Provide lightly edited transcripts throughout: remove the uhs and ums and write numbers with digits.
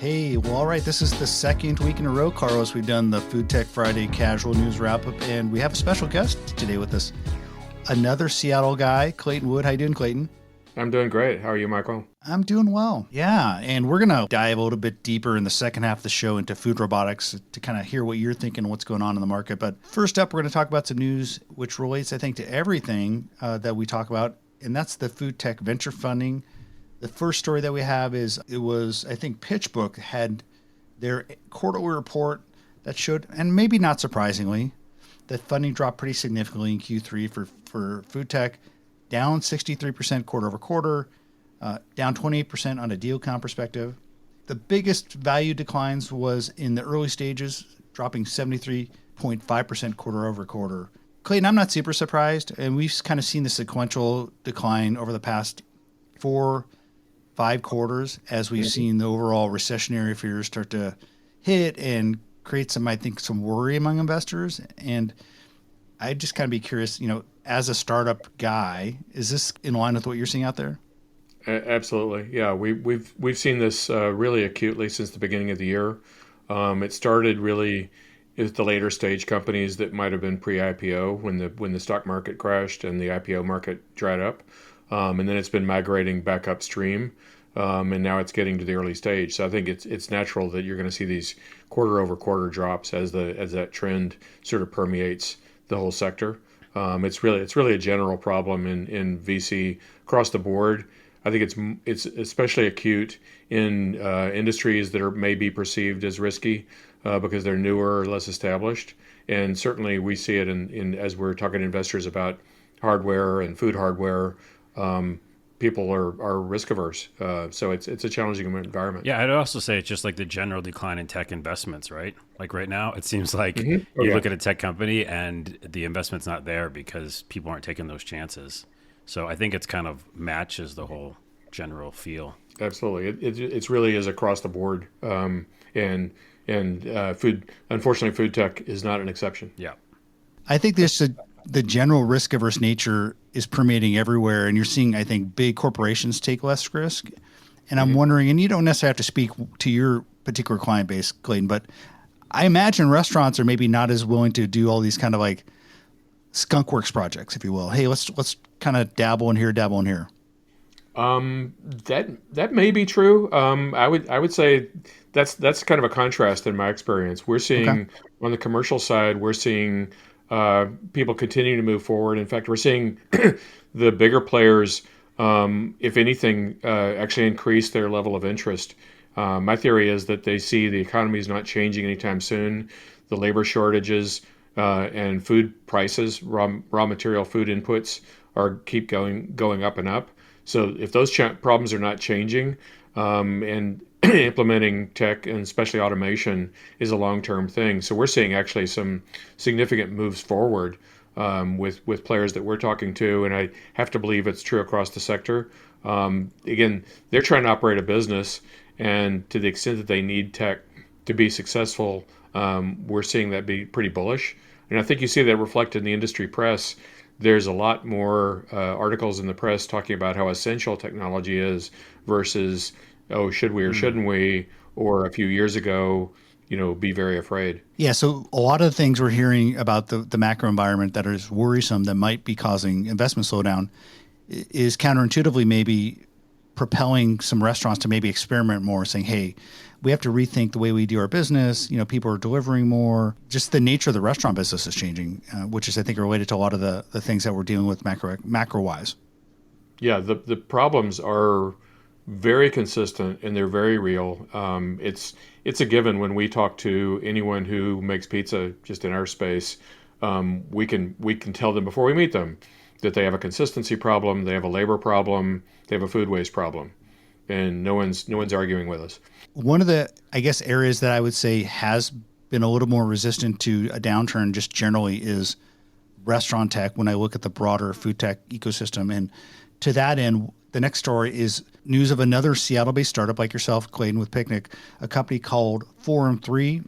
Hey, well, all right, this is the second week in a row, Carlos. We've done the Food Tech Friday Casual News Wrap-Up, and we have a special guest today with us. Another Seattle guy, Clayton Wood. How you doing, Clayton? I'm doing great. How are you, Michael? I'm doing well. Yeah, and we're going to dive a little bit deeper in the second half of the show into food robotics to kind of hear what you're thinking, what's going on in the market. But first up, we're going to talk about some news which relates, I think, to everything that we talk about, and that's the food tech venture funding. The first story that we have is I think PitchBook had their quarterly report that showed, and maybe not surprisingly, that funding dropped pretty significantly in Q3 for food tech, down 63% quarter over quarter, down 28% on a deal count perspective. The biggest value declines was in the early stages, dropping 73.5% quarter over quarter. Clayton, I'm not super surprised, and we've kind of seen the sequential decline over the past 4-5 quarters as we've seen the overall recessionary fears start to hit and create some, I think, some worry among investors. And I'd just kind of be curious, as a startup guy, is this in line with what you're seeing out there? Absolutely, yeah. We've seen this really acutely since the beginning of the year. It started really with the later stage companies that might have been pre-IPO when the stock market crashed and the IPO market dried up, and then it's been migrating back upstream, and now it's getting to the early stage. So I think it's natural that you're going to see these quarter over quarter drops as that trend sort of permeates the whole sector. It's really a general problem in VC across the board. I think it's especially acute in industries that are maybe perceived as risky because they're newer or less established. And certainly we see it in as we're talking to investors about hardware and food hardware. People are risk averse, so it's a challenging environment. Yeah, I'd also say it's just like the general decline in tech investments, right? Like right now, it seems like Oh you yeah, look at a tech company and the investment's not there because people aren't taking those chances. So I think it's kind of matches the whole general feel. absolutely. It's really is across the board, and food. Unfortunately, food tech is not an exception. Yeah. I think the general risk averse nature is permeating everywhere, and you're seeing, I think, big corporations take less risk. And I'm wondering, and you don't necessarily have to speak to your particular client base, Clayton, but I imagine restaurants are maybe not as willing to do all these kind of like skunkworks projects, if you will. Hey, let's kind of dabble in here, dabble in here. That may be true. I would say that's kind of a contrast in my experience. We're Okay. seeing on the commercial side, we're seeing people continuing to move forward. In fact, we're seeing the bigger players, if anything, actually increase their level of interest. My theory is that they see the economy is not changing anytime soon. The labor shortages and food prices, raw material food inputs, are keep going up and up. So if those problems are not changing, and implementing tech and especially automation is a long-term thing. So we're seeing actually some significant moves forward with players that we're talking to, and I have to believe it's true across the sector. Again, they're trying to operate a business, and to the extent that they need tech to be successful, we're seeing that be pretty bullish. And I think you see that reflected in the industry press. There's a lot more articles in the press talking about how essential technology is versus, oh, should we or shouldn't we? Or a few years ago, be very afraid. Yeah, so a lot of the things we're hearing about the macro environment that is worrisome that might be causing investment slowdown is counterintuitively maybe propelling some restaurants to maybe experiment more, saying, hey, we have to rethink the way we do our business. People are delivering more. Just the nature of the restaurant business is changing, which is, I think, related to a lot of the things that we're dealing with macro-wise. Yeah, the problems are very consistent and they're very real. It's a given when we talk to anyone who makes pizza just in our space. We can tell them before we meet them that they have a consistency problem, they have a labor problem, they have a food waste problem, and no one's arguing with us. One of the, I guess, areas that I would say has been a little more resistant to a downturn just generally is restaurant tech when I look at the broader food tech ecosystem. And to that end, the next story is news of another Seattle-based startup like yourself, Clayton, with Picnic, a company called Forum 3,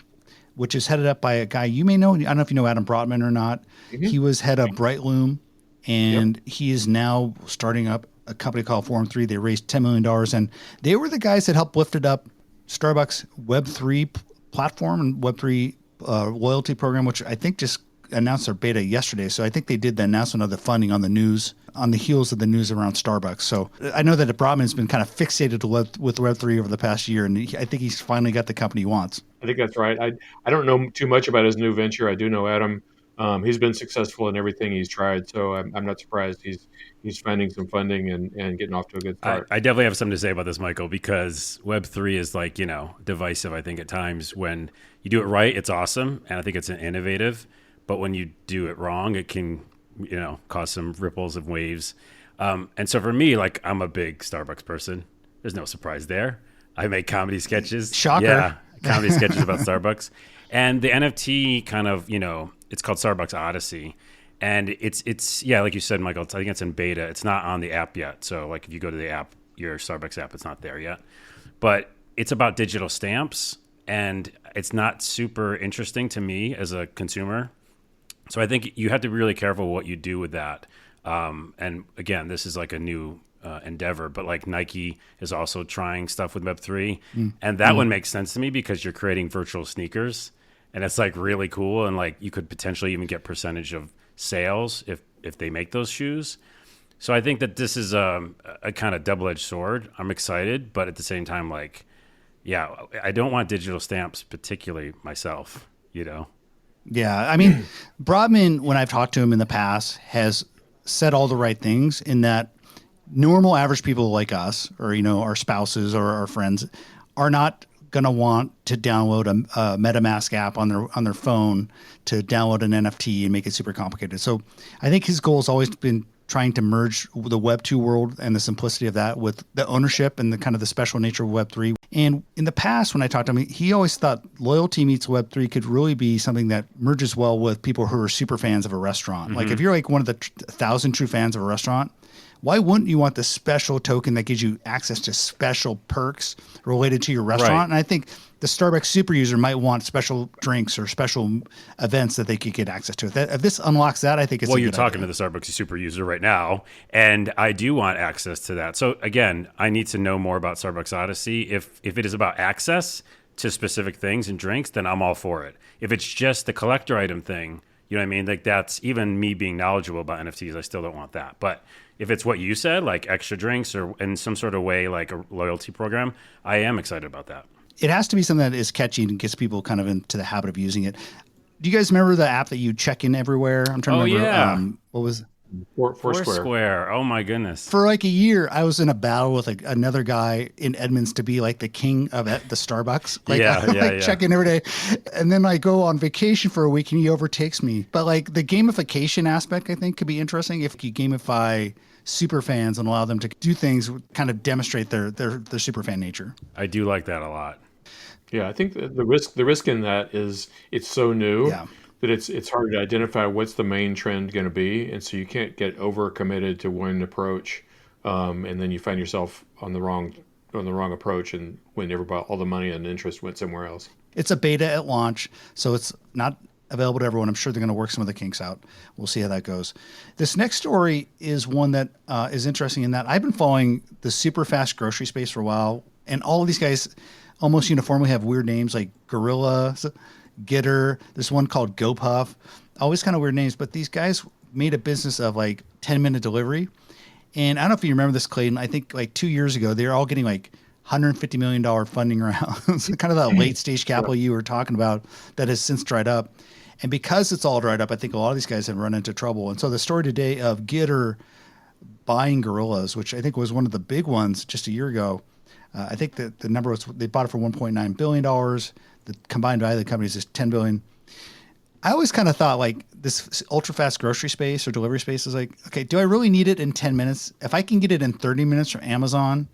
which is headed up by a guy you may know. I don't know if you know Adam Brotman or not. Hmm. He was head of Brightloom, Yep. and he is now starting up a company called Forum 3. They raised $10 million, and they were the guys that helped lift it up Starbucks Web3 platform and Web3 loyalty program, which I think just announced their beta yesterday. So I think they did the announcement of the funding on the news, on the heels of the news around Starbucks. So I know that Brodman has been kind of fixated to with Web3 over the past year, and I think he's finally got the company he wants. I think that's right. I don't know too much about his new venture. I do know Adam. He's been successful in everything he's tried, so I'm not surprised he's finding some funding and getting off to a good start. I definitely have something to say about this, Michael, because Web3 is like, divisive, I think, at times. When you do it right, it's awesome, and I think it's innovative. But when you do it wrong, it can, cause some ripples and waves. And so for me, like, I'm a big Starbucks person. There's no surprise there. I make comedy sketches. Shocker. Yeah, comedy sketches about Starbucks. And the NFT kind of, it's called Starbucks Odyssey. And it's like you said, Michael, I think it's in beta. It's not on the app yet. So like if you go to the app, your Starbucks app, it's not there yet. But it's about digital stamps, and it's not super interesting to me as a consumer. So I think you have to be really careful what you do with that. And again, this is like a new endeavor, but like Nike is also trying stuff with Web3. And that one makes sense to me because you're creating virtual sneakers, and it's like really cool. And like you could potentially even get percentage of sales if they make those shoes. So I think that this is a kind of double-edged sword. I'm excited, but at the same time, like, yeah, I don't want digital stamps, particularly myself, Yeah, I mean, Brodman, when I've talked to him in the past, has said all the right things in that normal average people like us, or our spouses or our friends, are not going to want to download a MetaMask app on their phone to download an NFT and make it super complicated. So I think his goal has always been trying to merge the Web 2 world and the simplicity of that with the ownership and the kind of the special nature of Web 3. And in the past, when I talked to him, he always thought loyalty meets Web 3 could really be something that merges well with people who are super fans of a restaurant. Mm-hmm. Like if you're like one of the 1,000 true fans of a restaurant, why wouldn't you want the special token that gives you access to special perks related to your restaurant? Right. And I think the Starbucks super user might want special drinks or special events that they could get access to. If this unlocks that, I think it's well, a you're good talking idea. to the Starbucks super user right now, and I do want access to that. So again, I need to know more about Starbucks Odyssey. If it is about access to specific things and drinks, then I'm all for it. If it's just the collector item thing, you know what I mean? Like that's even me being knowledgeable about NFTs. I still don't want that. But if it's what you said, like extra drinks or in some sort of way, like a loyalty program, I am excited about that. It has to be something that is catchy and gets people kind of into the habit of using it. Do you guys remember the app that you check in everywhere? I'm trying to remember. Yeah. What was Foursquare. Foursquare. Oh my goodness. For like a year, I was in a battle with like another guy in Edmonds to be like the king of the Starbucks. Like, Yeah, I yeah, like yeah. check in every day, and then I go on vacation for a week and he overtakes me. But like the gamification aspect, I think could be interesting if you gamify super fans and allow them to do things, kind of demonstrate their super fan nature. I do like that a lot. Yeah, I think the risk in that is it's so new Yeah. that it's hard to identify what's the main trend going to be, and so you can't get over committed to one approach, and then you find yourself on the wrong approach, and when everybody all the money and interest went somewhere else. It's a beta at launch, so it's not available to everyone. I'm sure they're going to work some of the kinks out. We'll see how that goes. This next story is one that is interesting in that I've been following the super fast grocery space for a while, and all of these guys almost uniformly have weird names like Gorilla, Gitter. There's one called GoPuff. Always kind of weird names, but these guys made a business of like 10-minute delivery. And I don't know if you remember this, Clayton. I think like 2 years ago, they were all getting like $150 million funding rounds, kind of that late stage capital you were talking about that has since dried up. And because it's all dried up, I think a lot of these guys have run into trouble. And so the story today of Gitter buying Gorillas, which I think was one of the big ones just a year ago. I think that the number was they bought it for $1.9 billion. The combined value of the company is just $10 billion. I always kind of thought like this ultra fast grocery space or delivery space is like, okay, do I really need it in 10 minutes? If I can get it in 30 minutes from Amazon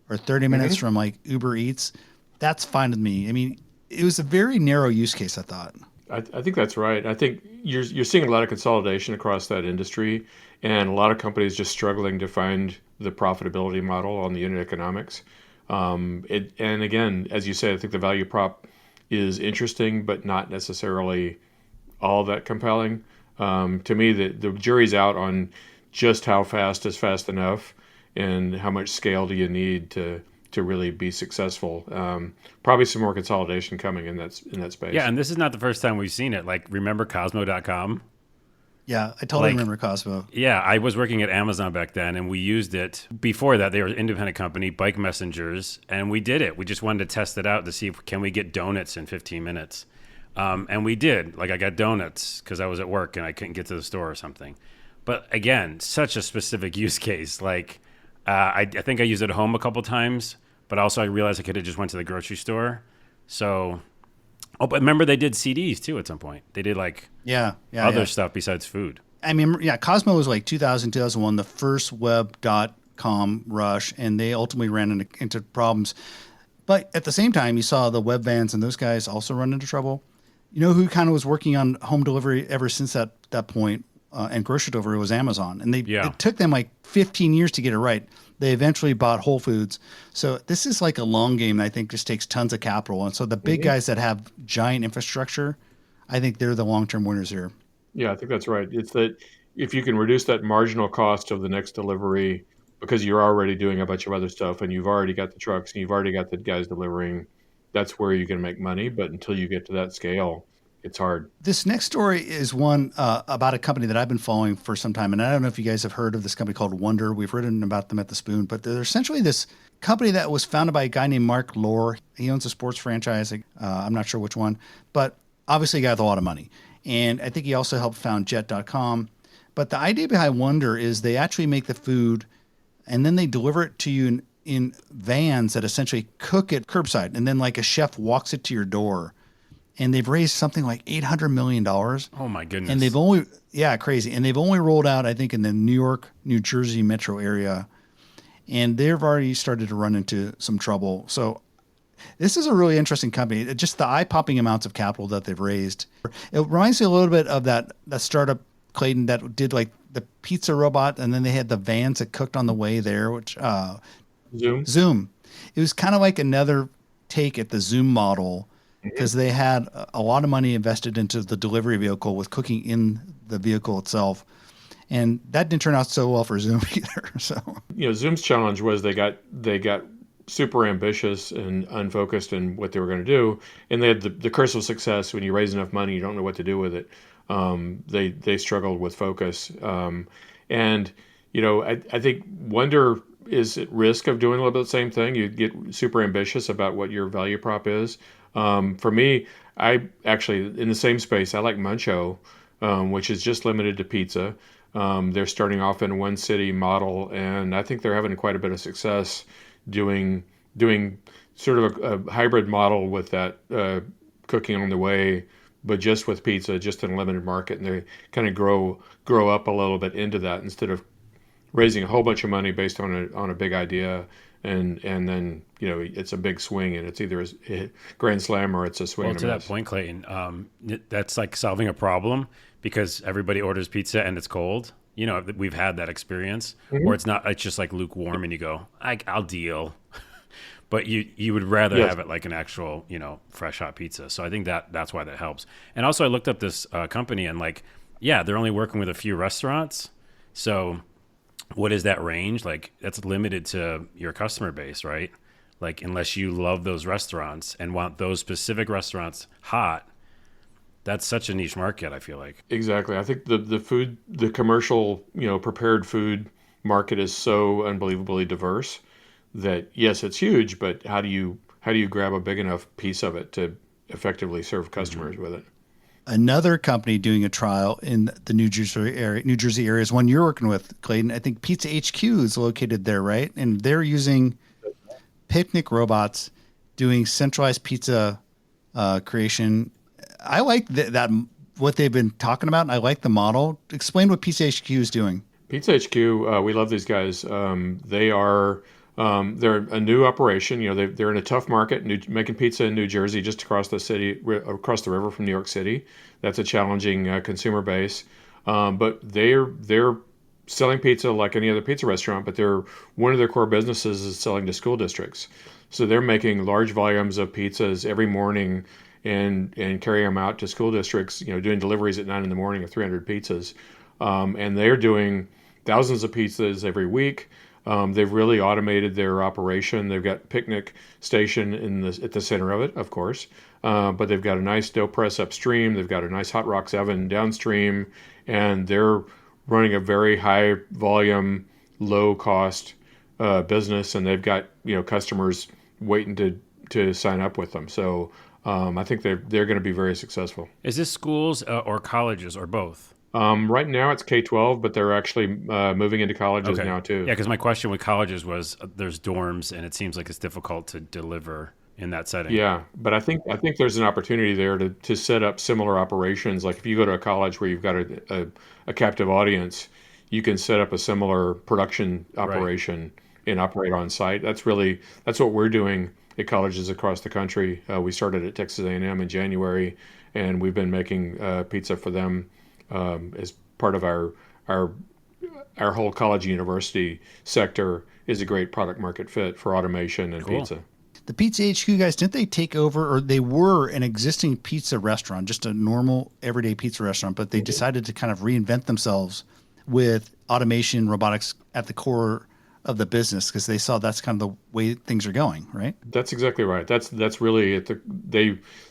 or 30 minutes from like Uber Eats, that's fine with me. I mean, it was a very narrow use case, I thought. I think that's right. I think you're seeing a lot of consolidation across that industry, and a lot of companies just struggling to find the profitability model on the unit economics. And again, as you said, I think the value prop is interesting, but not necessarily all that compelling. To me, the jury's out on just how fast is fast enough, and how much scale do you need to to really be successful. Probably some more consolidation coming in that space. Yeah, and this is not the first time we've seen it. Like, remember Cosmo.com? Yeah, I totally Like, remember Cosmo. yeah, I was working at Amazon back then, and we used it. Before that, they were an independent company, Bike Messengers, and we did it. We just wanted to test it out to see if can we get donuts in 15 minutes. And we did. Like, I got donuts because I was at work and I couldn't get to the store or something. But again, such a specific use case. Like, I think I used it at home a couple times, but also I realized I could have just went to the grocery store. So, oh, but remember they did CDs too at some point. They did like other stuff besides food. I mean, yeah, Cosmo was like 2000, 2001, the first web.com rush, and they ultimately ran into problems. But at the same time, you saw the web vans and those guys also run into trouble. You know who kind of was working on home delivery ever since that point and grocery delivery was Amazon. And it took them like 15 years to get it right. They eventually bought Whole Foods. So this is like a long game that I think just takes tons of capital. And so the big guys that have giant infrastructure, I think they're the long-term winners here. Yeah, I think that's right. It's that if you can reduce that marginal cost of the next delivery because you're already doing a bunch of other stuff and you've already got the trucks and you've already got the guys delivering, that's where you can make money. But until you get to that scale, it's hard. This next story is one about a company that I've been following for some time. And I don't know if you guys have heard of this company called Wonder. We've written about them at the Spoon, but they're essentially this company that was founded by a guy named Mark Lohr. He owns a sports franchise. I'm not sure which one, but obviously a guy with a lot of money. And I think he also helped found Jet.com. But the idea behind Wonder is they actually make the food and then they deliver it to you in vans that essentially cook it curbside. And then like a chef walks it to your door. And they've raised something like $800 million. Oh my goodness. And they've only, crazy. And they've only rolled out, I think, in the New York, New Jersey metro area. And they've already started to run into some trouble. So this is a really interesting company. Just the eye-popping amounts of capital that they've raised. It reminds me a little bit of that startup, Clayton, that did like the pizza robot. And then they had the vans that cooked on the way there, which Zoom. It was kind of like another take at the Zoom model, because they had a lot of money invested into the delivery vehicle with cooking in the vehicle itself. And that didn't turn out so well for Zoom either. So, Zoom's challenge was they got super ambitious and unfocused in what they were going to do. And they had the curse of success. When you raise enough money, you don't know what to do with it. They struggled with focus. I think Wonder is at risk of doing a little bit the same thing. You get super ambitious about what your value prop is. For me, I actually, in the same space, I like Muncho, which is just limited to pizza. They're starting off in one city model, and I think they're having quite a bit of success doing sort of a hybrid model with that cooking on the way, but just with pizza, just in a limited market. And they kind of grow up a little bit into that instead of raising a whole bunch of money based on a big idea. And then it's a big swing, and it's either a grand slam or it's a swing. Well, to that point, Clayton, that's like solving a problem because everybody orders pizza and it's cold. We've had that experience, or it's not. It's just like lukewarm, and you go, I'll deal. But you would rather have it like an actual fresh hot pizza. So I think that's why that helps. And also, I looked up this company, and they're only working with a few restaurants. So what is that range? Like, that's limited to your customer base, right? Like, unless you love those restaurants and want those specific restaurants hot, that's such a niche market, I feel like. Exactly. I think the commercial, prepared food market is so unbelievably diverse that, yes, it's huge, but how do you grab a big enough piece of it to effectively serve customers with it? Another company doing a trial in the New Jersey area is one you're working with, Clayton. I think Pizza HQ is located there, right? And they're using picnic robots doing centralized pizza creation. I like that what they've been talking about. And I like the model. Explain what Pizza HQ is doing. Pizza HQ, we love these guys. They're a new operation. They're in a tough market, making pizza in New Jersey, just across the river from New York City. That's a challenging consumer base. But they're selling pizza like any other pizza restaurant. But one of their core businesses is selling to school districts. So they're making large volumes of pizzas every morning and carrying them out to school districts. Doing deliveries at 9 a.m. of 300 pizzas, and they're doing thousands of pizzas every week. They've really automated their operation. They've got picnic station at the center of it, of course, but they've got a nice dough press upstream. They've got a nice hot rocks oven downstream, and they're running a very high volume, low cost business, and they've got customers waiting to sign up with them. So I think they're going to be very successful. Is this schools or colleges or both? Right now it's K-12, but they're actually moving into colleges Okay. now too. Yeah, because my question with colleges was there's dorms, and it seems like it's difficult to deliver in that setting. Yeah, but I think there's an opportunity there to set up similar operations. Like if you go to a college where you've got a captive audience, you can set up a similar production operation and operate on site. That's what we're doing at colleges across the country. We started at Texas A&M in January, and we've been making pizza for them as part of our whole college university sector is a great product market fit for automation and Cool. pizza. The Pizza HQ guys, didn't they take over, or they were an existing pizza restaurant, just a normal everyday pizza restaurant, but they decided to kind of reinvent themselves with automation, robotics at the core of the business because they saw that's kind of the way things are going, right? That's exactly right. That's really it.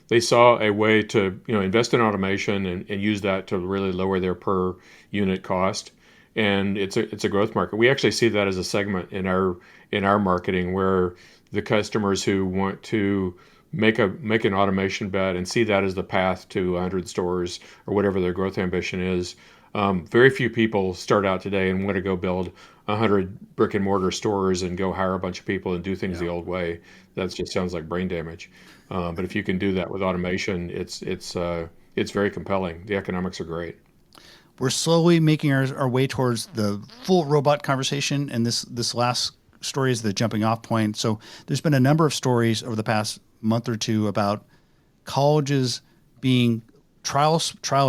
They saw a way to invest in automation and use that to really lower their per unit cost, and it's a growth market. We actually see that as a segment in our marketing where the customers who want to make an automation bet and see that as the path to 100 stores or whatever their growth ambition is. Very few people start out today and want to go build 100 brick and mortar stores and go hire a bunch of people and do things the old way. That just sounds like brain damage. But if you can do that with automation, it's very compelling. The economics are great. We're slowly making our way towards the full robot conversation, and this last story is the jumping off point. So there's been a number of stories over the past month or two about colleges being trial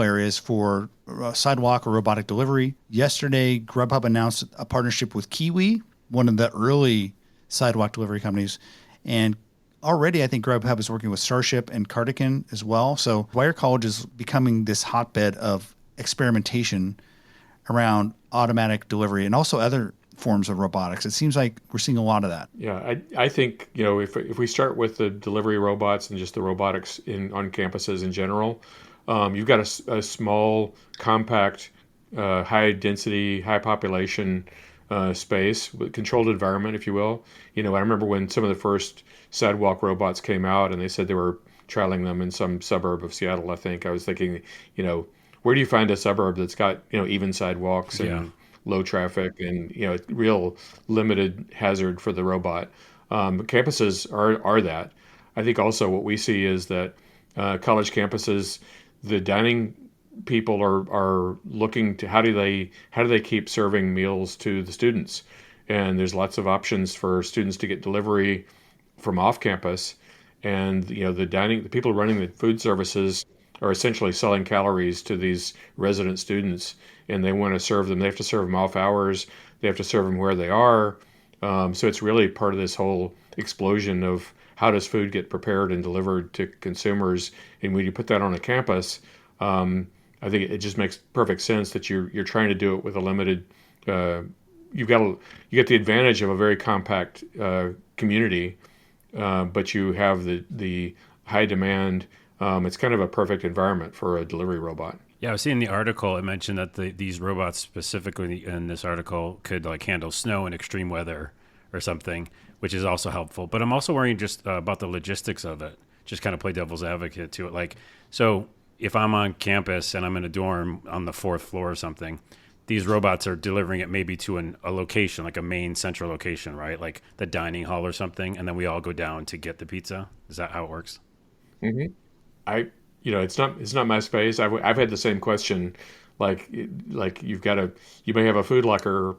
areas for sidewalk or robotic delivery. Yesterday, Grubhub announced a partnership with Kiwi, one of the early sidewalk delivery companies, and already I think Grubhub is working with Starship and Cardigan as well. So why are colleges becoming this hotbed of experimentation around automatic delivery and also other forms of robotics? It seems like we're seeing a lot of that. Yeah, I think if we start with the delivery robots and just the robotics on campuses in general, you've got a small, compact, high density, high population space with controlled environment, if you will. I remember when some of the first sidewalk robots came out, and they said they were trialing them in some suburb of Seattle. I think I was thinking, where do you find a suburb that's got even sidewalks and low traffic and real limited hazard for the robot? Campuses are that. I think also what we see is that college campuses, the dining people are looking to how do they keep serving meals to the students, and there's lots of options for students to get delivery from off campus, and the people running the food services are essentially selling calories to these resident students, and they want to serve them. They have to serve them off hours. They have to serve them where they are. So it's really part of this whole explosion of how does food get prepared and delivered to consumers. And when you put that on a campus, I think it just makes perfect sense that you're trying to do it with a limited. You get the advantage of a very compact community, but you have the high demand. It's kind of a perfect environment for a delivery robot. Yeah, I was seeing the article. It mentioned that these robots specifically in this article could handle snow and extreme weather or something, which is also helpful. But I'm also worrying just about the logistics of it. Just kind of play devil's advocate to it. So if I'm on campus and I'm in a dorm on the 4th floor or something, these robots are delivering it maybe to a location, like a main central location, right? Like the dining hall or something, and then we all go down to get the pizza. Is that how it works? Mm-hmm. It's not my space. I've had the same question, like you may have a food locker,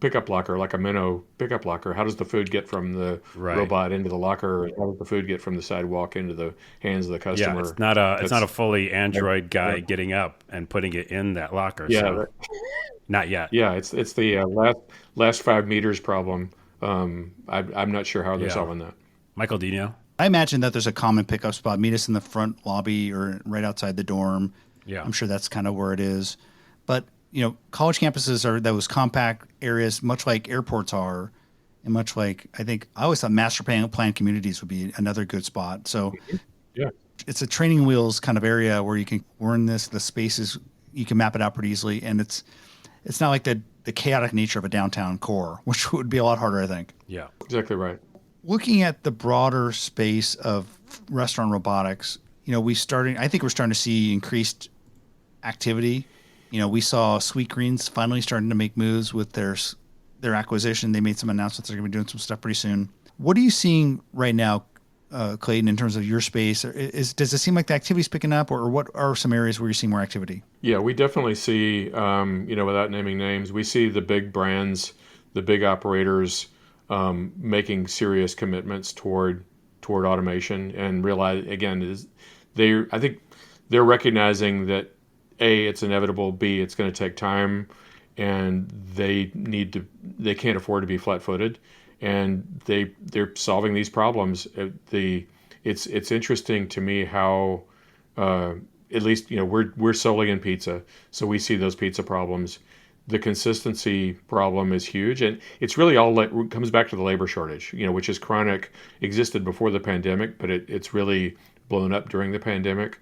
pickup locker, like a Minnow pickup locker. How does the food get from the robot into the locker? How does the food get from the sidewalk into the hands of the customer? Yeah, it's not a fully Android guy getting up and putting it in that locker. Yeah, so. Not yet. Yeah, it's the last 5 meters problem. I'm not sure how they're solving that. Michael, do you know? I imagine that there's a common pickup spot. Meet us in the front lobby or right outside the dorm. Yeah. I'm sure that's kind of where it is. But, college campuses are those compact areas, much like airports are, and much like I always thought master plan communities would be another good spot. So Yeah, it's a training wheels kind of area where you can we're in the spaces, you can map it out pretty easily, and it's not like the chaotic nature of a downtown core, which would be a lot harder, I think. Yeah. exactly right. Looking at the broader space of restaurant robotics, I think we're starting to see increased activity. We saw Sweetgreens finally starting to make moves with their acquisition. They made some announcements they're going to be doing some stuff pretty soon. What are you seeing right now, Clayton, in terms of your space? Does it seem like the activity's picking up, or what are some areas where you're seeing more activity? Yeah, we definitely see, without naming names, we see the big brands, the big operators making serious commitments toward automation, and realize again is I think they're recognizing that A, it's inevitable, B, it's going to take time, and they can't afford to be flat-footed, and they're solving these problems. It's interesting to me how at least we're solely in pizza, so we see those pizza problems. The consistency problem is huge, and it's really all comes back to the labor shortage, which is chronic, existed before the pandemic, but it's really blown up during the pandemic.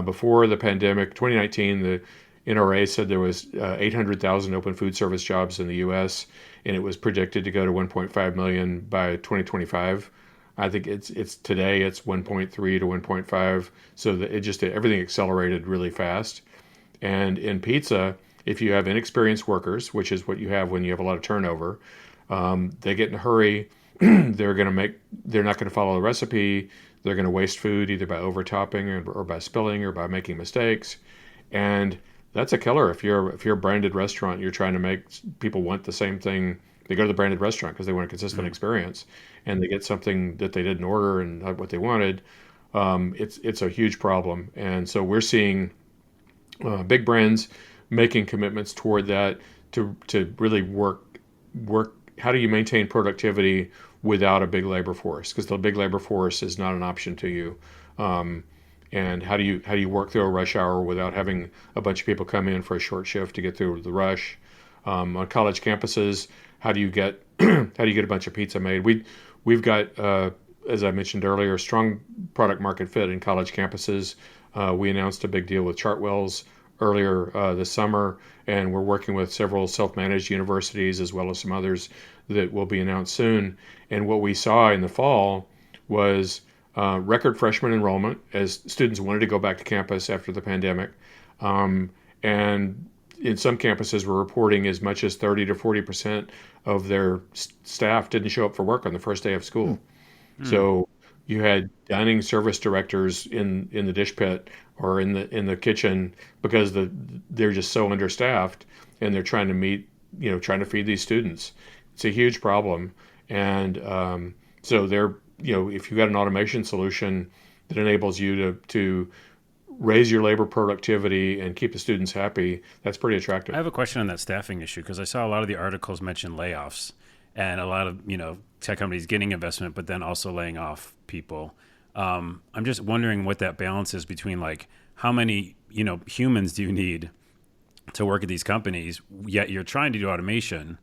Before the pandemic, 2019, the NRA said there was 800,000 open food service jobs in the U.S., and it was predicted to go to 1.5 million by 2025. I think it's today it's 1.3 to 1.5. So that everything accelerated really fast. And in pizza, if you have inexperienced workers, which is what you have when you have a lot of turnover, they get in a hurry. They're not going to follow the recipe. They're going to waste food either by overtopping or by spilling or by making mistakes. And that's a killer. If you're a branded restaurant, you're trying to make people want the same thing. They go to the branded restaurant because they want a consistent experience, and they get something that they didn't order and not what they wanted. It's a huge problem, and so we're seeing big brands making commitments toward that to really work. How do you maintain productivity without a big labor force? Because the big labor force is not an option to you. And how do you work through a rush hour without having a bunch of people come in for a short shift to get through the rush? On college campuses, how do you get a bunch of pizza made? We've got, as I mentioned earlier, strong product market fit in college campuses. We announced a big deal with Chartwells earlier this summer, and we're working with several self-managed universities as well as some others that will be announced soon. And what we saw in the fall was record freshman enrollment as students wanted to go back to campus after the pandemic. And in some campuses, we're reporting as much as 30 to 40% of their staff didn't show up for work on the first day of school. So you had dining service directors in the dish pit or in the kitchen because they're just so understaffed, and they're trying to feed these students. It's a huge problem, and so if you've got an automation solution that enables you to raise your labor productivity and keep the students happy, that's pretty attractive. I have a question on that staffing issue because I saw a lot of the articles mention layoffs and a lot of tech companies getting investment, but then also laying off people. I'm just wondering what that balance is between like how many humans do you need to work at these companies, yet you're trying to do automation.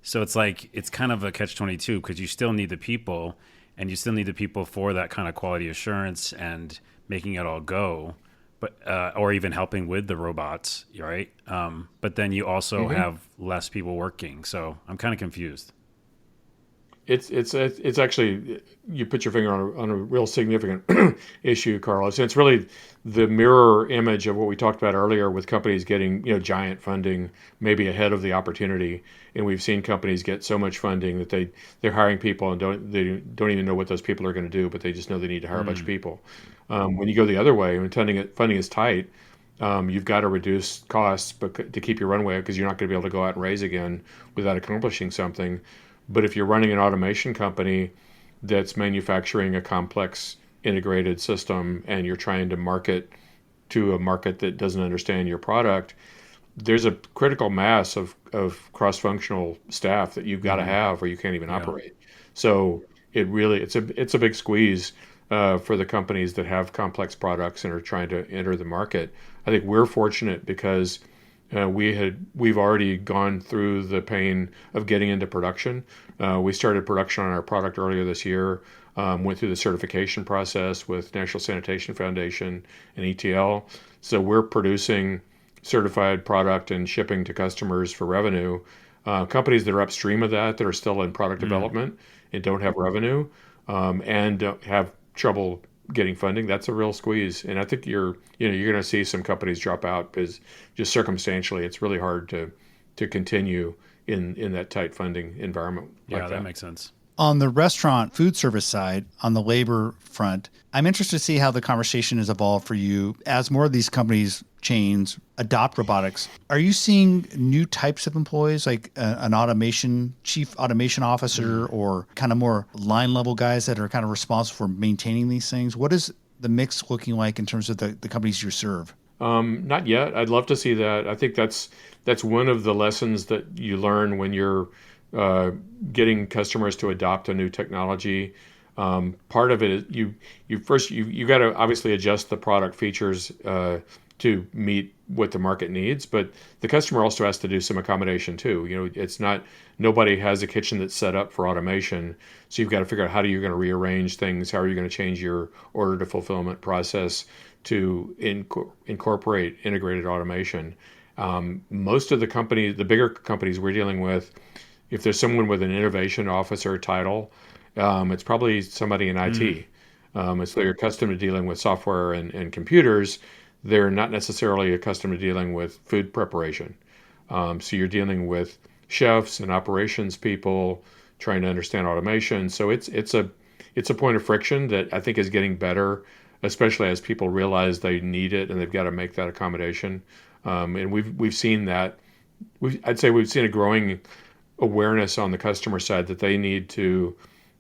So it's like it's kind of a catch-22 because you still need the people, and you still need the people for that kind of quality assurance and making it all go. But or even helping with the robots, right? But then you also have less people working, so I'm kind of confused. It's actually, you put your finger on a real significant issue, Carlos. It's really the mirror image of what we talked about earlier with companies getting giant funding maybe ahead of the opportunity, and we've seen companies get so much funding that they're hiring people and don't even know what those people are going to do, but they just know they need to hire a bunch of people. When you go the other way, when funding is tight, you've got to reduce costs to keep your runway because you're not going to be able to go out and raise again without accomplishing something. But if you're running an automation company that's manufacturing a complex integrated system and you're trying to market to a market that doesn't understand your product, there's a critical mass of cross-functional staff that you've got to have or you can't even operate. So it's a big squeeze for the companies that have complex products and are trying to enter the market. I think we're fortunate because we've already gone through the pain of getting into production. We started production on our product earlier this year. Went through the certification process with National Sanitation Foundation and ETL. So we're producing certified product and shipping to customers for revenue. Companies that are upstream of that are still in product development and don't have revenue, and don't have trouble getting funding, that's a real squeeze. And I think you're going to see some companies drop out because just circumstantially, it's really hard to continue in that tight funding environment Yeah, like that that. makes sense. On the restaurant food service side, on the labor front, I'm interested to see how the conversation has evolved for you as more of these companies, chains, adopt robotics. Are you seeing new types of employees, like an automation chief automation officer, or kind of more line level guys that are kind of responsible for maintaining these things? What is the mix looking like in terms of the companies you serve? Not yet. I'd love to see that. I think that's one of the lessons that you learn when you're uh, getting customers to adopt a new technology. Part of it is you got to obviously adjust the product features to meet what the market needs, but the customer also has to do some accommodation too. It's not nobody has a kitchen that's set up for automation, so you've got to figure out how you're going to rearrange things, how are you going to change your order to fulfillment process to incorporate integrated automation. Most of the companies, the bigger companies we're dealing with, if there's someone with an innovation officer title, it's probably somebody in IT. It's they're accustomed to dealing with software and computers. They're not necessarily accustomed to dealing with food preparation. So you're dealing with chefs and operations people trying to understand automation. So it's a point of friction that I think is getting better, especially as people realize they need it and they've got to make that accommodation. And we've seen that. I'd say we've seen a growing awareness on the customer side that they need to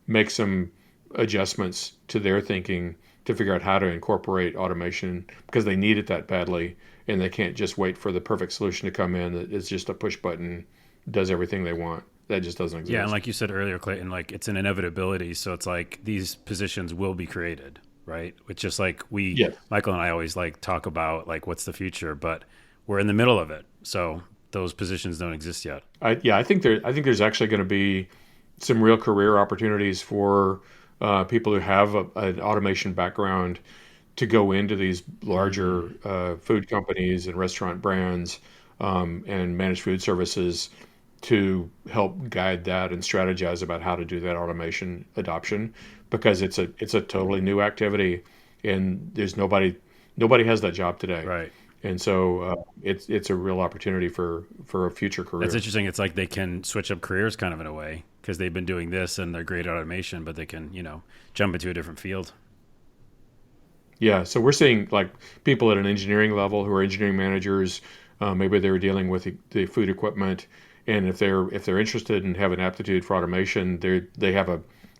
make some adjustments to their thinking to figure out how to incorporate automation because they need it that badly and they can't just wait for the perfect solution to come in that is just a push button, does everything they want. That just doesn't Yeah, and exist. like you said earlier, Clayton, like it's an inevitability. So it's like these positions will be created, right? It's just like Yes. Michael and I always like talk about like what's the future, but we're in the middle of it. So those positions don't exist yet. I think there's actually going to be some real career opportunities for people who have an automation background to go into these larger food companies and restaurant brands and managed food services to help guide that and strategize about how to do that automation adoption because it's a totally new activity and there's nobody has that job today. Right. And so it's a real opportunity for a future That's career. interesting. It's like they can switch up careers kind of in a way because they've been doing this and they're great at automation, but they can, jump into a different field. Yeah, so we're seeing like people at an engineering level who are engineering managers. Maybe they're dealing with the food equipment, and if they're interested and have an aptitude for automation, they have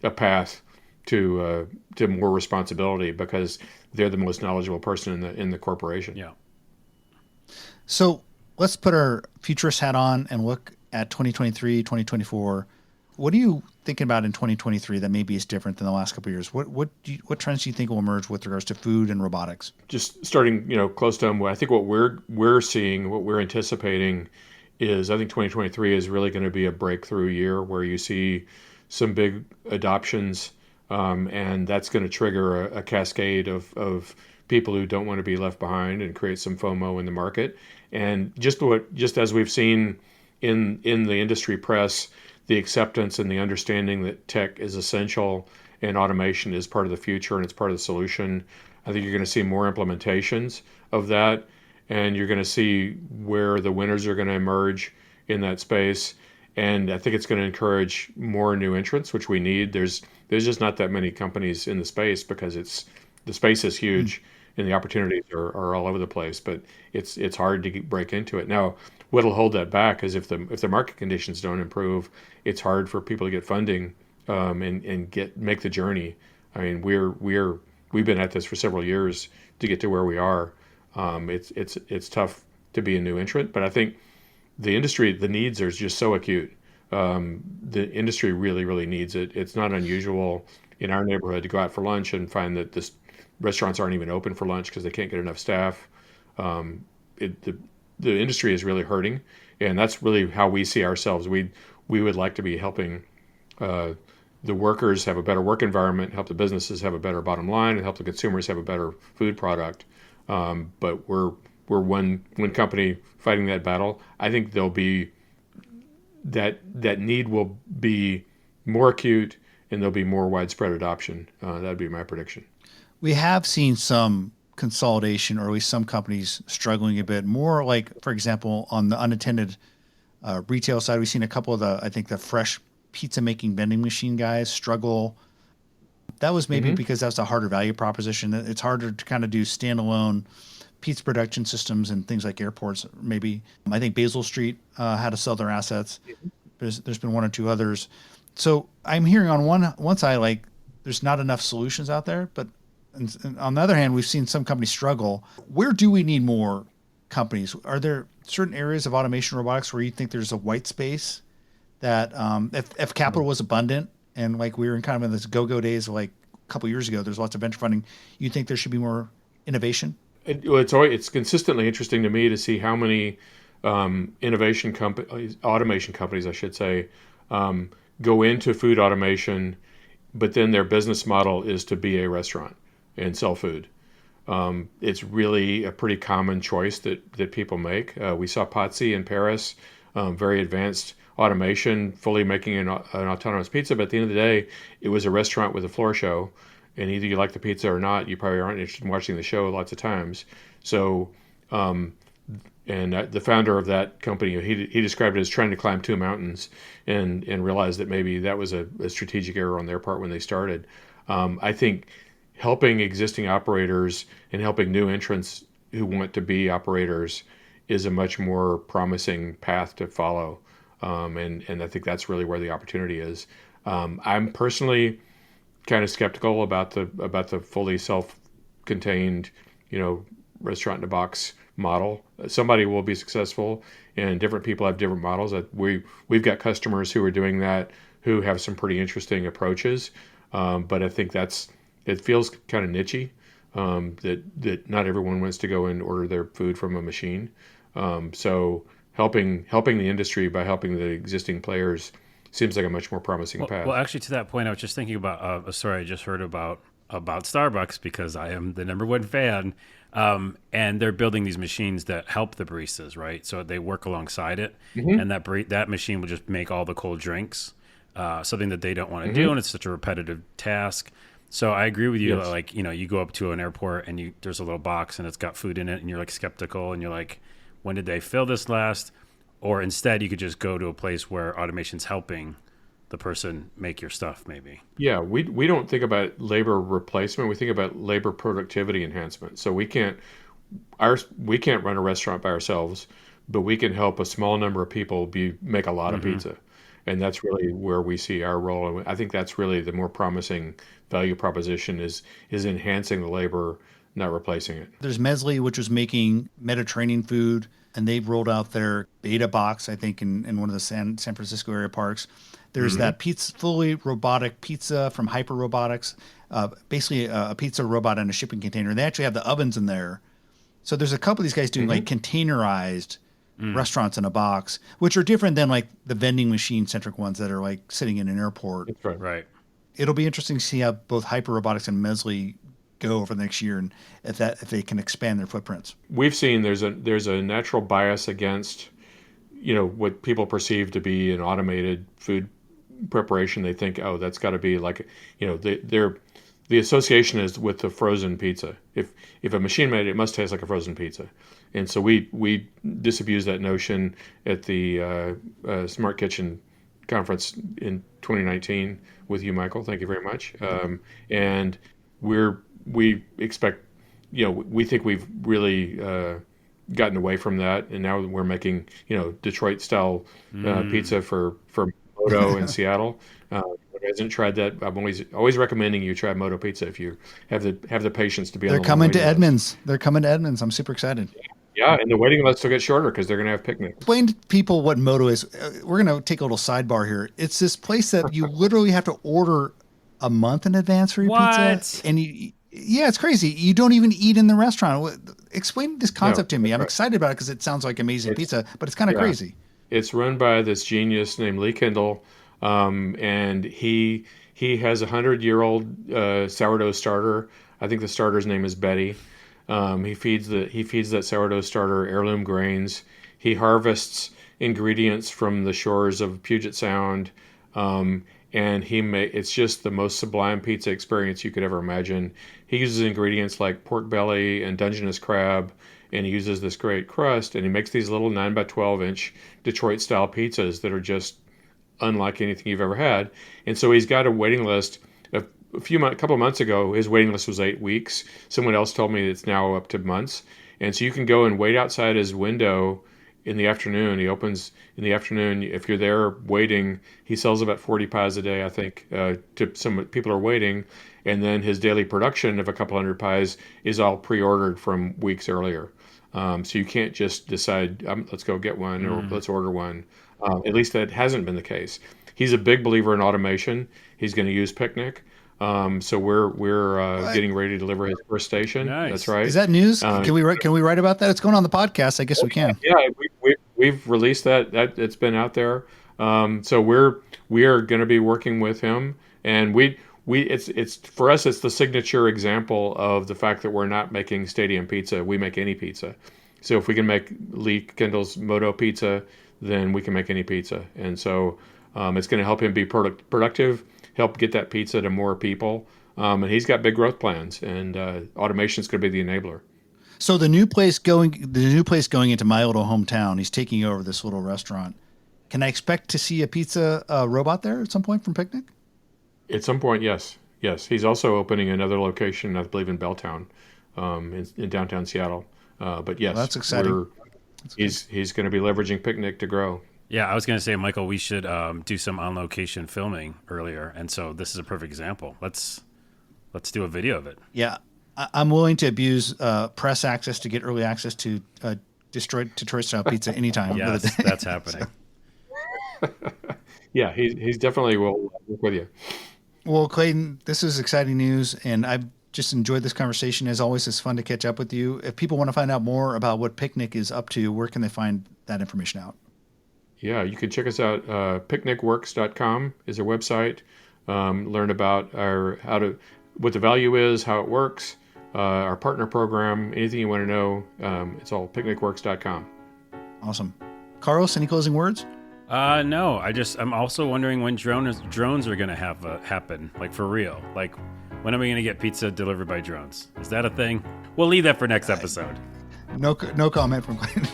a path to more responsibility because they're the most knowledgeable person in the corporation. Yeah. So let's put our futurist hat on and look at 2023, 2024. What are you thinking about in 2023 that maybe is different than the last couple of years? What trends do you think will emerge with regards to food and robotics? Just starting, close to home. I think what we're seeing, what we're anticipating, is I think 2023 is really going to be a breakthrough year where you see some big adoptions, and that's going to trigger a cascade of people who don't want to be left behind and create some FOMO in the market. And just as we've seen in the industry press, the acceptance and the understanding that tech is essential and automation is part of the future and it's part of the solution. I think you're going to see more implementations of that, and you're going to see where the winners are going to emerge in that space. And I think it's going to encourage more new entrants, which we need. There's just not that many companies in the space because the space is huge and the opportunities are all over the place. But it's hard to break into it now. What'll hold that back is if the market conditions don't improve, it's hard for people to get funding and make the journey. I mean, we've been at this for several years to get to where we are. It's tough to be a new entrant, but I think the needs are just so acute. The industry really, really needs it. It's not unusual in our neighborhood to go out for lunch and find that this restaurants aren't even open for lunch because they can't get enough staff. The the industry is really hurting, and that's really how we see ourselves. We would like to be helping uh, the workers have a better work environment, help the businesses have a better bottom line, and help the consumers have a better food product. But we're one company fighting that battle. I think there'll be that need will be more acute, and there'll be more widespread adoption. That'd be my prediction. We have seen some consolidation, or at least some companies struggling a bit more. Like, for example, on the unattended retail side, we've seen a couple of I think the fresh pizza making vending machine guys struggle. That was maybe Mm-hmm. because that's a harder value proposition. It's harder to kind of do standalone pizza production systems and things like airports. Maybe I think Basil Street had to sell their assets. There's been one or two others. So I'm hearing on one side, like, there's not enough solutions out there, but and on the other hand, we've seen some companies struggle. Where do we need more companies? Are there certain areas of automation robotics where you think there's a white space that if capital was abundant and like we were in kind of in this go-go days of like a couple years ago, there's lots of venture funding, you think there should be more innovation? It's consistently interesting to me to see how many innovation companies, automation companies, I should say, go into food automation, but then their business model is to be a restaurant and sell food. It's really a pretty common choice that people make. We saw Pazzi in Paris, very advanced automation, fully making an autonomous pizza. But at the end of the day, it was a restaurant with a floor show, and either you like the pizza or not, you probably aren't interested in watching the show lots of times. So, and the founder of that company, he described it as trying to climb two mountains, and realized that maybe that was a strategic error on their part when they started. I think helping existing operators and helping new entrants who want to be operators is a much more promising path to follow. And I think that's really where the opportunity is. I'm personally kind of skeptical about the fully self-contained, restaurant in a box model. Somebody will be successful, and different people have different models. We've got customers who are doing that, who have some pretty interesting approaches. But I think it feels kind of nichey. That not everyone wants to go and order their food from a machine. So helping the industry by helping the existing players seems like a much more promising path. Well, actually, to that point, I was just thinking about a story I just heard about Starbucks because I am the number one fan. And they're building these machines that help the baristas, right? So they work alongside it, Mm-hmm. and that machine will just make all the cold drinks, something that they don't want to do, Mm-hmm. and it's such a repetitive task. So I agree with you. Yes. Like, you go up to an airport and there's a little box and it's got food in it, and you're like skeptical, and you're like, when did they fill this last? Or instead, you could just go to a place where automation's helping the person make your stuff, maybe. Yeah, we don't think about labor replacement. We think about labor productivity enhancement. So we can't run a restaurant by ourselves, but we can help a small number of people make a lot of Mm-hmm. pizza, and that's really where we see our role. And I think that's really the more promising value proposition is enhancing the labor, not replacing it. There's Mesley, which was making Mediterranean food, and they've rolled out their beta box, I think, in one of the San Francisco area parks. There's Mm-hmm. that fully robotic pizza from Hyper Robotics, basically a pizza robot in a shipping container. They actually have the ovens in there. So there's a couple of these guys doing like containerized restaurants in a box, which are different than like the vending machine centric ones that are like sitting in an airport. That's right. Right. It'll be interesting to see how both Hyper Robotics and Mesley go over the next year, and if they can expand their footprints. We've seen there's a natural bias against what people perceive to be an automated food preparation. They think, oh, that's got to be like, the association is with the frozen pizza. If a machine made it, it must taste like a frozen pizza. And so we disabused that notion at the Smart Kitchen conference in 2019 with you, Michael. Thank you very much. And we expect, we think we've really gotten away from that, and now we're making, Detroit style pizza for Moto in Seattle. If you hasn't tried that, I'm always recommending you try Moto Pizza if you have the patience to be on They're the long coming to waiting list. Edmonds. They're coming to Edmonds. I'm super excited. Yeah, and the waiting list will get shorter because they're going to have picnics. Explain to people what Moto is. We're going to take a little sidebar here. It's this place that you literally have to order a month in advance for your What? pizza, and Yeah, it's crazy. You don't even eat in the restaurant. Explain this No, concept to me. that's I'm right. excited about it because it sounds like amazing It's pizza, but it's kind of yeah. crazy. It's run by this genius named Lee Kindle, and he has 100-year-old sourdough starter. I think the starter's name is Betty. He feeds that sourdough starter heirloom grains. He harvests ingredients from the shores of Puget Sound, um, and it's just the most sublime pizza experience you could ever imagine. He uses ingredients like pork belly and Dungeness crab, and he uses this great crust, and he makes these little 9 by 12 inch Detroit style pizzas that are just unlike anything you've ever had. And so he's got a waiting list. A couple of months ago, his waiting list was 8 weeks. Someone else told me it's now up to months. And so you can go and wait outside his window in the afternoon. He opens in the afternoon. If you're there waiting, he sells about 40 pies a day, I think, to some people are waiting. And then his daily production of a couple hundred pies is all pre-ordered from weeks earlier. So you can't just decide, let's go get one or let's order one. At least that hasn't been the case. He's a big believer in automation. He's going to use Picnic. So we're What? getting ready to deliver his first station. That's Nice. Is right. that news? Uh, Can we write about that? It's going on the podcast. I guess we can. yeah, we've released that. It's been out there. So we are going to be working with him, and it's for us. It's the signature example of the fact that we're not making stadium pizza. We make any pizza. So if we can make Lee Kendall's Moto pizza, then we can make any pizza. And so it's going to help him be productive, help get that pizza to more people. And he's got big growth plans, and automation is going to be the enabler. So the new place going into my little hometown. He's taking over this little restaurant. Can I expect to see a pizza robot there at some point from Picnic? At some point, yes. Yes. He's also opening another location, I believe, in Belltown, in downtown Seattle. But Well, yes, that's exciting. he's going to be leveraging Picnic to grow. Yeah, I was going to say, Michael, we should do some on location filming earlier, and so this is a perfect example. Let's do a video of it. Yeah, I'm willing to abuse press access to get early access to Detroit style pizza anytime. of the Yes, day. that's happening. Yeah, he's definitely will work with you. Well, Clayton, this is exciting news, and I've just enjoyed this conversation. As always, it's fun to catch up with you. If people want to find out more about what Picnic is up to, where can they find that information out? Yeah, you can check us out. Picnicworks.com is our website. Learn about what the value is, how it works, our partner program, anything you want to know. It's all picnicworks.com. Awesome. Carlos, any closing words? No, I'm also wondering when drones are going to happen, like for real. Like, when are we going to get pizza delivered by drones? Is that a thing? We'll leave that for next episode. No comment from Clayton.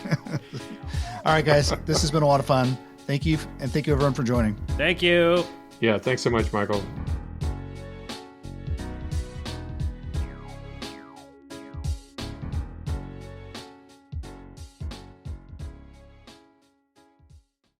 All right, guys, this has been a lot of fun. Thank you, and thank you everyone for joining. Thank you. Yeah, thanks so much, Michael.